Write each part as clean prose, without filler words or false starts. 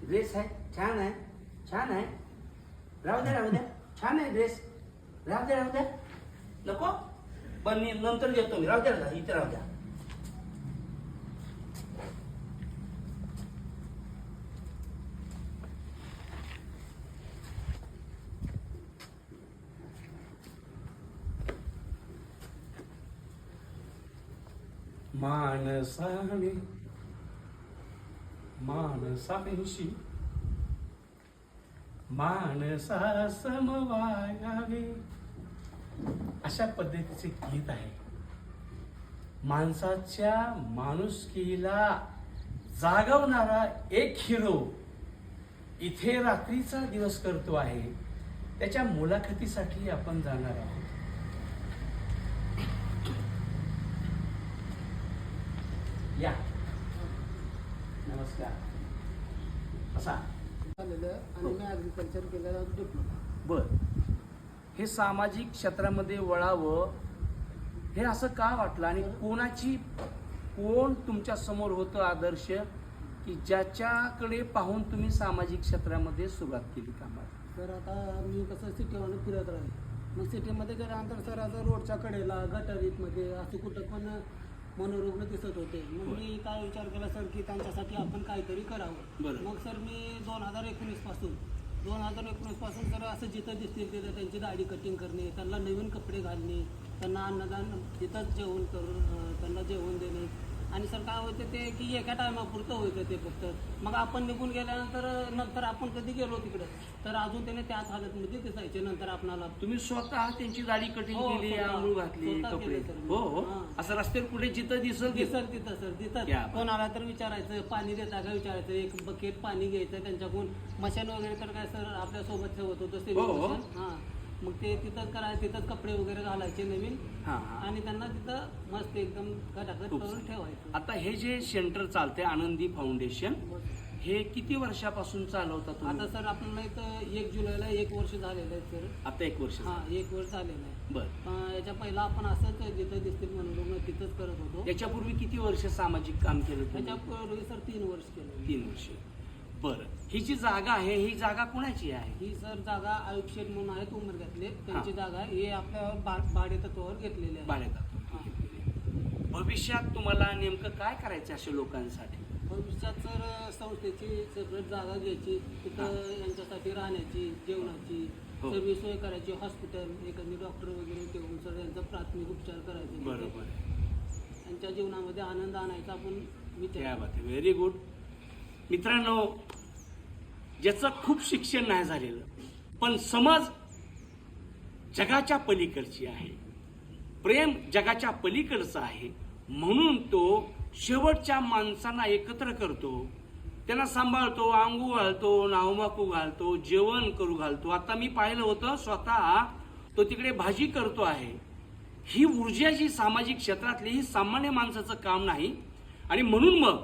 Dress आहे, छान आहे, छान आहे. राहू द्या, छान आहे ड्रेस. राहू द्या. नको पण मी नंतर घेतो मी. राहू द्या, इथे राहू द्या. माणसांशी माणसा समवायावे, अशा पद्धतीचे गीत आहे. माणसाच्या माणुसकीला जागवणारा एक हिरो इथे रात्रीचा दिवस करतो आहे. त्याच्या मुलाखतीसाठी आपण जाणार आहोत. या, नमस्कार. असा आणि मी ॲग्रिकल्चर केलेला डिप्लोमा. बर, हे सामाजिक क्षेत्रामध्ये वळावं हे असं का वाटलं आणि कोण तुमच्या समोर होतं आदर्श की ज्याच्याकडे पाहून तुम्ही सामाजिक क्षेत्रामध्ये सुरुवात केली कामाला? तर आता मी कसं सिटीमध्ये फिरत राहिले. मग सिटीमध्ये गेल्यानंतर सर असं रोडच्या कडेला गटारीतमध्ये असं कुठं पण मनोरुग्ण दिसत होते. मग मी काय विचार केला सर की त्यांच्यासाठी आपण काहीतरी करावं. मग सर मी 2019 पासून सर असं जिथं दिसतील तिथं त्यांची दाढी कटिंग करणे, त्यांना नवीन कपडे घालणे, त्यांना अन्नदान तिथंच जेवण करून त्यांना जेवण देणे. आणि सर काय होतं ते की एका टायमापुरतं होतं ते फक्त. मग आपण निघून गेल्यानंतर आपण कधी गेलो तिकडे तर अजून त्याने त्याच हालतमध्ये दिसायचे. नंतर आपणाला तुम्ही स्वतः त्यांची दाढी कटिंग केली, आंघोळ घातली, कपडे. हो, असं रस्त्यावर कुठे जिथं दिसल तिथं सर तिथं कोणाला तर विचारायचं पाणी देता का विचारायचं. एक बकेट पाणी घ्यायचं त्यांच्याकडून. मशीन वगैरे तर काय सर आपल्या सोबत ठेवत होतं सेविंग मशीन. हा, मग ते तिथंच करायचं, तिथंच कपडे वगैरे घालायचे नवीन आणि त्यांना तिथं मस्त एकदम खटाखट करून ठेवायचं. आता हे जे सेंटर चालते आनंदी फाउंडेशन, हे किती वर्षापासून चालवता तुम्ही? आता सर आपल्याला इथं 1 जुलैला 1 वर्ष झालेलं आहे सर. आता 1 वर्ष? हा, 1 वर्ष झालेलं आहे. बरं. याच्या पहिला आपण असंच जिथं दिसतील मनोरुग्ण तिथंच करत होतो. याच्यापूर्वी किती वर्ष सामाजिक काम केलं तुम्ही? त्याच्यापूर्वी सर 3 वर्ष केलं. 3 वर्ष. बरं, ही जी जागा आहे ही जागा कोणाची आहे? ही सर जागा आयुष शेठ म्हणून आहेत उमरग्यातले, त्यांची जागा आहे. हे आपल्या भाडे तत्वावर घेतलेले आहे. भाडेतत्वावर. भविष्यात तुम्हाला नेमकं काय करायचं अशा लोकांसाठी? भविष्यात सर संस्थेची सेपरेट जागा घ्यायची, तिथं यांच्यासाठी राहण्याची, जेवणाची सर्व सोय करायची. हॉस्पिटल एखादी डॉक्टर वगैरे ठेवून सर यांचा प्राथमिक उपचार करायचे. बरोबर. त्यांच्या जीवनामध्ये आनंद आणायचा आपण विचार. Very good. मित्रांनो, ज्याचं खूप शिक्षण नाही झालेलं पण समज जगाच्या पलीकडची आहे, प्रेम जगाच्या पलीकडचं आहे, म्हणून तो शेवटच्या माणसांना एकत्र करतो, त्यांना सांभाळतो, आंघोळ घालतो, नावमाकू घालतो, जेवण करू घालतो. आता मी पाहिलं होतं स्वतः तो तिकडे भाजी करतो आहे. ही ऊर्जा जी सामाजिक क्षेत्रातली ही सामान्य माणसाचं काम नाही. आणि म्हणून मग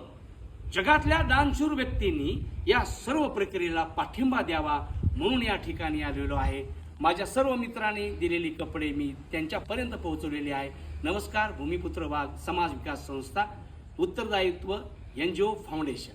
जगातल्या दानशूर व्यक्तींनी या सर्व प्रक्रियेला पाठिंबा द्यावा म्हणून या ठिकाणी आलेलो आहे. माझ्या सर्व मित्रांनी दिलेली कपडे मी त्यांच्यापर्यंत पोहोचवलेले आहे. नमस्कार. भूमिपुत्र वाघ समाज विकास संस्था, उत्तरदायित्व NGO फाउंडेशन.